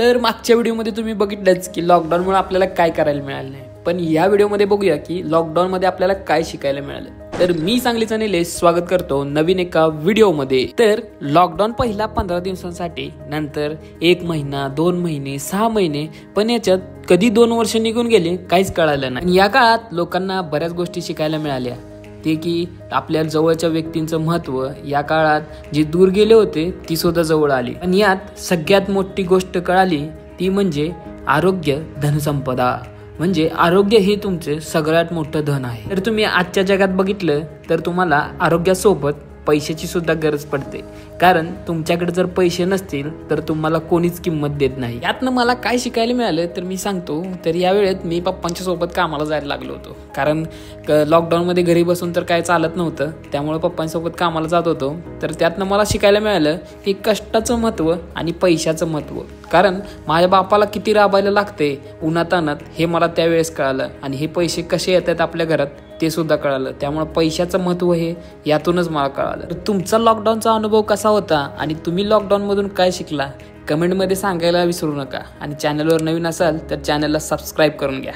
तर मागच्या व्हिडिओमध्ये तुम्ही बघितलंच की लॉकडाऊनमुळे आपल्याला काय करायला मिळालं नाही, पण या व्हिडिओमध्ये बघूया की लॉकडाऊनमध्ये आपल्याला काय शिकायला मिळालं। तर मी सांगलीचा निलेश स्वागत करतो नवीन एका व्हिडिओमध्ये। तर लॉकडाऊन पहिला 15 दिवसांसाठी, नंतर 1 महिना, 2 महिने, 6 महिने, पण याच्यात कधी 2 वर्ष निघून गेले काहीच कळालं नाही। या काळात लोकांना बऱ्याच गोष्टी शिकायला मिळाल्या, ते की आपल्या जवळच्या व्यक्तींचं महत्त्व या काळात जे दूर गेले होते ती सुद्धा जवळ आली। आणि यात सगळ्यात मोठी गोष्ट कळाली ती म्हणजे आरोग्य धनसंपदा, म्हणजे आरोग्य हे तुमचे सगळ्यात मोठं धन आहे। तर तुम्ही आजच्या जगात बघितलं तर तुम्हाला आरोग्यासोबत पैशाची सुद्धा गरज पडते, कारण तुमच्याकडे जर पैसे नसतील तर तुम्हाला कोणीच किंमत देत नाही। यातनं मला काय शिकायला मिळालं तर मी सांगतो। तर या वेळेत मी पप्पांच्या सोबत कामाला जायला लागलो होतो, कारण लॉकडाऊनमध्ये घरी बसून तर काय चालत नव्हतं, त्यामुळे पप्पांसोबत कामाला जात होतो। तर त्यातनं मला शिकायला मिळालं की कष्टाचं महत्त्व आणि पैशाचं महत्त्व, कारण माझ्या बापाला किती राबायला लागते उन्हातानात हे मला त्यावेळेस कळालं, आणि हे पैसे कसे येतात आपल्या घरात ते सुद्धा कळालं। त्यामुळे पैशाचं महत्त्व हे यातूनच मला कळालं। तुमचा लॉकडाऊनचा अनुभव कसा होता आणि तुम्ही लॉकडाऊन मधून काय शिकला कमेंटमध्ये सांगायला विसरू नका, आणि चॅनलवर नवीन असाल तर चॅनलला सबस्क्राईब करून घ्या।